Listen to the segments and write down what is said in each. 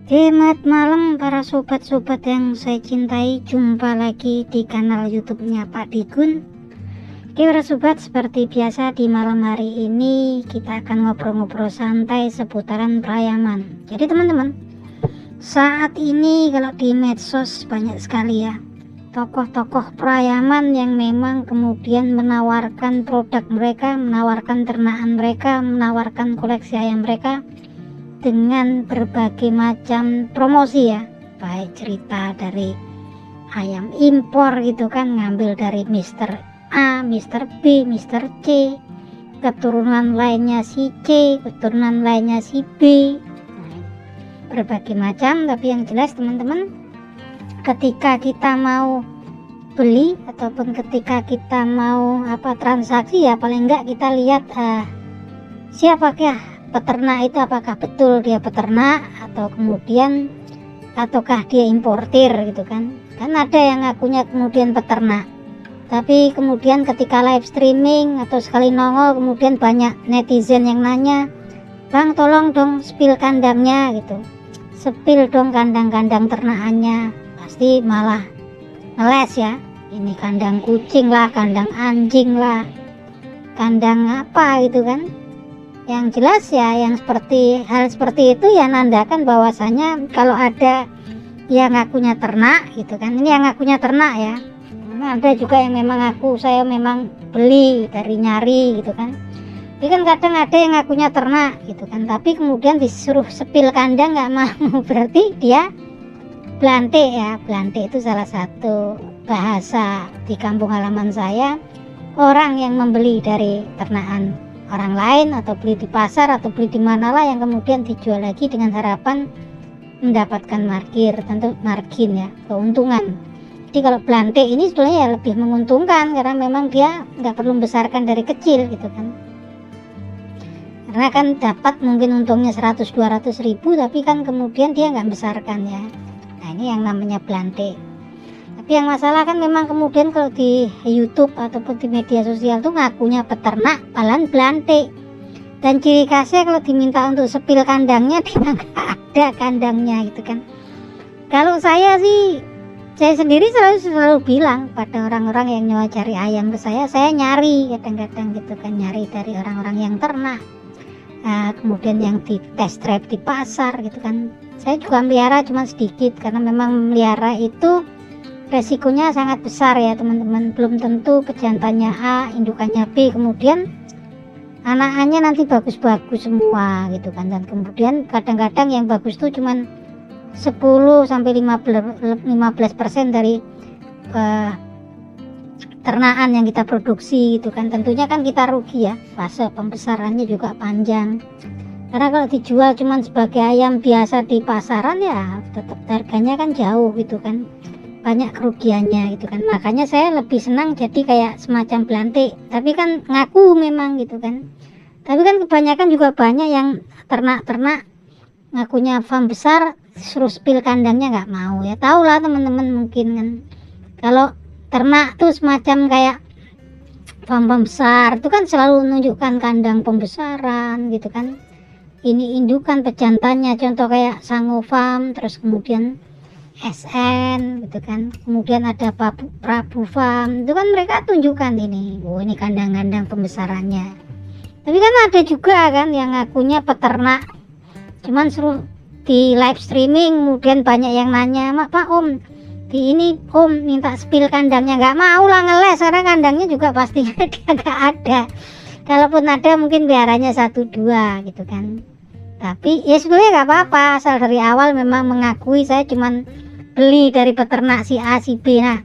Selamat malam para sobat-sobat yang saya cintai, jumpa lagi di kanal YouTube-nya Pak Digun. Oke para sobat, seperti biasa di malam hari ini kita akan ngobrol-ngobrol santai seputaran Priaman. Jadi teman-teman, saat ini kalau di medsos banyak sekali ya tokoh-tokoh Priaman yang memang kemudian menawarkan produk mereka, menawarkan ternakan mereka, menawarkan koleksi ayam mereka dengan berbagai macam promosi ya, baik cerita dari ayam impor gitu kan, ngambil dari Mr. A, Mr. B, Mr. C, keturunan lainnya si C, keturunan lainnya si B, berbagai macam. Tapi yang jelas teman-teman, ketika kita mau beli ataupun ketika kita mau transaksi ya, paling enggak kita lihat siapakah peternak itu, apakah betul dia peternak atau kemudian ataukah dia importir gitu kan. Kan ada yang ngakunya kemudian peternak, tapi kemudian ketika live streaming atau sekali nongol kemudian banyak netizen yang nanya, "Bang, tolong dong spill kandangnya," gitu. Spill dong kandang-kandang ternakannya. Pasti malah ngeles ya. Ini kandang kucing lah, kandang anjing lah, kandang apa gitu kan. Yang jelas ya, yang hal seperti itu ya nandakan bahwasanya kalau ada yang ngakunya ternak gitu kan, ini yang ngakunya ternak ya. Ada juga yang memang saya memang beli dari nyari gitu kan. Tapi kan kadang ada yang ngakunya ternak gitu kan, tapi kemudian disuruh sepil kandang nggak mau, berarti dia blantik ya. Blantik itu salah satu bahasa di kampung halaman saya, orang yang membeli dari ternakan orang lain atau beli di pasar atau beli di mana lah yang kemudian dijual lagi dengan harapan mendapatkan margin ya, keuntungan. Jadi kalau blantik ini sebenarnya ya lebih menguntungkan karena memang dia nggak perlu membesarkan dari kecil gitu kan, karena kan dapat mungkin untungnya 100-200 ribu tapi kan kemudian dia nggak membesarkan ya. Nah ini yang namanya blantik. Tapi yang masalah kan memang kemudian kalau di YouTube ataupun di media sosial tuh ngakunya peternak malahan blantik, dan ciri khasnya kalau diminta untuk sepil kandangnya dia nggak ada kandangnya gitu kan. Kalau saya sendiri selalu bilang pada orang-orang yang nyawa cari ayam ke saya nyari kadang-kadang gitu kan, nyari dari orang-orang yang ternak, kemudian yang di test drive di pasar gitu kan. Saya juga melihara cuma sedikit karena memang melihara itu resikonya sangat besar ya teman-teman. Belum tentu pejantannya A, indukannya B, kemudian anakannya nanti bagus-bagus semua gitu kan. Dan kemudian kadang-kadang yang bagus tuh cuman 10-15% dari ternakan yang kita produksi gitu kan. Tentunya kan kita rugi ya, fase pembesarannya juga panjang. Karena kalau dijual cuman sebagai ayam biasa di pasaran ya tetap harganya kan jauh gitu kan, banyak kerugiannya gitu kan. Makanya saya lebih senang jadi kayak semacam blantik, tapi kan ngaku memang gitu kan. Tapi kan kebanyakan juga banyak yang ternak-ternak ngakunya farm besar, suruh spill kandangnya nggak mau ya. Tahu lah teman-teman mungkin kan, kalau ternak tuh semacam kayak farm besar itu kan selalu menunjukkan kandang pembesaran gitu kan. Ini indukan pejantannya, contoh kayak Sango Farm, terus kemudian SN gitu kan, kemudian ada Prabu Farm, itu kan mereka tunjukkan ini kandang-kandang pembesarannya. Tapi kan ada juga kan yang ngakunya peternak, cuman suruh di live streaming, kemudian banyak yang nanya, "Pak Om, di ini Om minta spill kandangnya," nggak mau lah, ngeles, karena kandangnya juga pastinya dia nggak ada. Kalaupun ada mungkin biaranya 1-2 gitu kan. Tapi ya sebenarnya nggak apa-apa, asal dari awal memang mengakui saya cuman beli dari peternak si A si B. Nah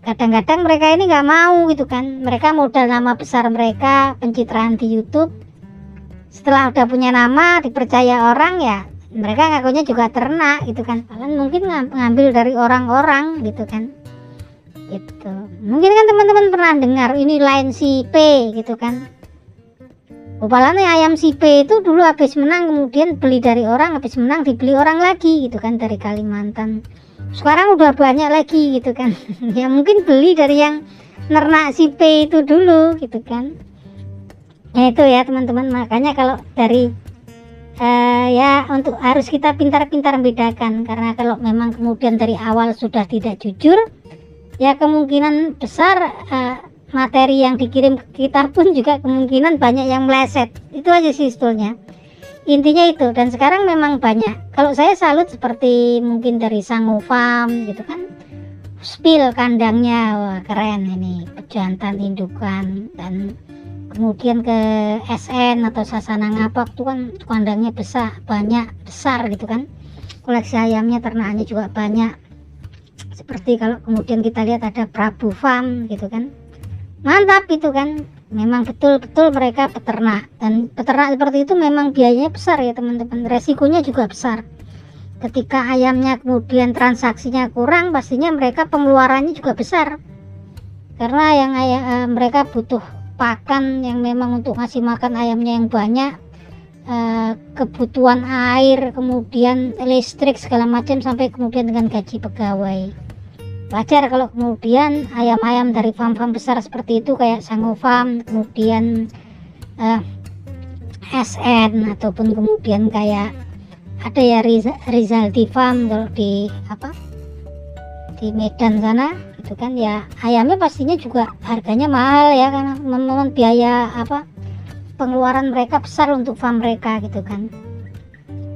kadang-kadang mereka ini nggak mau gitu kan, mereka modal nama besar mereka, pencitraan di YouTube, setelah udah punya nama dipercaya orang ya mereka ngakunya juga ternak gitu kan, kalian mungkin ngambil dari orang-orang gitu kan. Gitu mungkin kan teman-teman pernah dengar ini lain si P gitu kan. Bapalane ayam si P itu dulu habis menang kemudian beli dari orang, habis menang dibeli orang lagi gitu kan dari Kalimantan. Sekarang udah banyak lagi gitu kan. Ya mungkin beli dari yang nernak si P itu dulu gitu kan. Ya itu ya teman-teman, makanya kalau dari ya untuk harus kita pintar-pintar membedakan, karena kalau memang kemudian dari awal sudah tidak jujur, ya kemungkinan besar materi yang dikirim ke kita pun juga kemungkinan banyak yang meleset. Itu aja sih sebetulnya, intinya itu. Dan sekarang memang banyak, kalau saya salut seperti mungkin dari Sango Farm gitu kan, spill kandangnya, wah keren ini, pejantan indukan. Dan kemudian ke SN atau Sasana Ngapak itu kan kandangnya besar, banyak besar gitu kan, koleksi ayamnya, ternakannya juga banyak. Seperti kalau kemudian kita lihat ada Prabu Farm gitu kan, mantap itu kan, memang betul-betul mereka peternak. Dan peternak seperti itu memang biayanya besar ya teman-teman, resikonya juga besar. Ketika ayamnya kemudian transaksinya kurang, pastinya mereka pengeluarannya juga besar, karena yang mereka butuh pakan yang memang untuk ngasih makan ayamnya yang banyak, kebutuhan air, kemudian listrik segala macam, sampai kemudian dengan gaji pegawai. Wajar kalau kemudian ayam-ayam dari farm-farm besar seperti itu kayak Sango Farm, kemudian SN, ataupun kemudian kayak ada ya Rizaldi Farm kalau di di Medan sana gitu kan, ya ayamnya pastinya juga harganya mahal ya, karena memang biaya pengeluaran mereka besar untuk farm mereka gitu kan.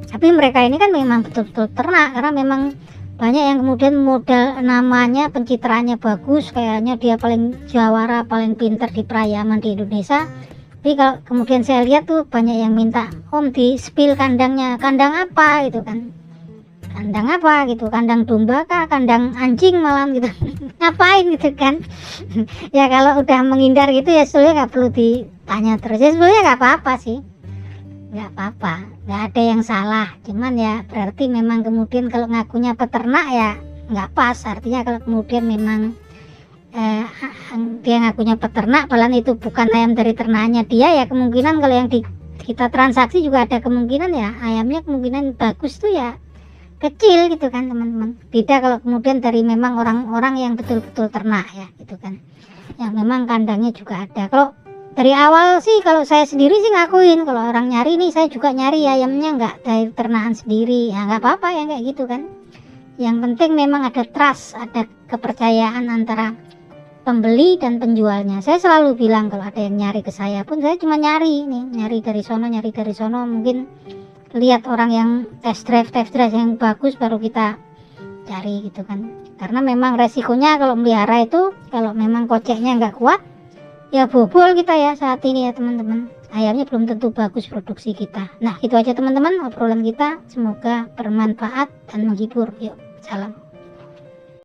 Tapi mereka ini kan memang betul-betul ternak, karena memang banyak yang kemudian modal namanya, pencitraannya bagus, kayaknya dia paling jawara, paling pintar di perayaman di Indonesia. Tapi kalau kemudian saya lihat tuh banyak yang minta, Om di spill kandangnya, kandang apa gitu kan, kandang apa gitu, kandang domba kah, kandang anjing malam gitu ngapain gitu kan. Ya kalau udah menghindar gitu ya sebenarnya nggak perlu ditanya terus, ya sebenarnya nggak apa-apa sih, nggak apa-apa, nggak ada yang salah. Cuman ya berarti memang kemudian kalau ngakunya peternak ya nggak pas. Artinya kalau kemudian memang dia ngakunya peternak padahal itu bukan ayam dari ternaknya dia, ya kemungkinan kalau yang kita transaksi juga ada kemungkinan ya ayamnya kemungkinan bagus tuh ya kecil gitu kan teman-teman. Beda kalau kemudian dari memang orang-orang yang betul-betul ternak ya gitu kan, yang memang kandangnya juga ada. Kalau dari awal sih kalau saya sendiri sih ngakuin, kalau orang nyari nih saya juga nyari ayamnya nggak dari ternakan sendiri, ya nggak apa-apa ya kayak gitu kan. Yang penting memang ada trust, ada kepercayaan antara pembeli dan penjualnya. Saya selalu bilang kalau ada yang nyari ke saya pun, saya cuma nyari dari sono, mungkin lihat orang yang test drive yang bagus baru kita cari gitu kan. Karena memang resikonya kalau melihara itu, kalau memang koceknya nggak kuat ya bobol kita ya saat ini ya teman-teman. Ayamnya belum tentu bagus produksi kita. Nah itu aja teman-teman obrolan kita, semoga bermanfaat dan menghibur. Yuk, salam.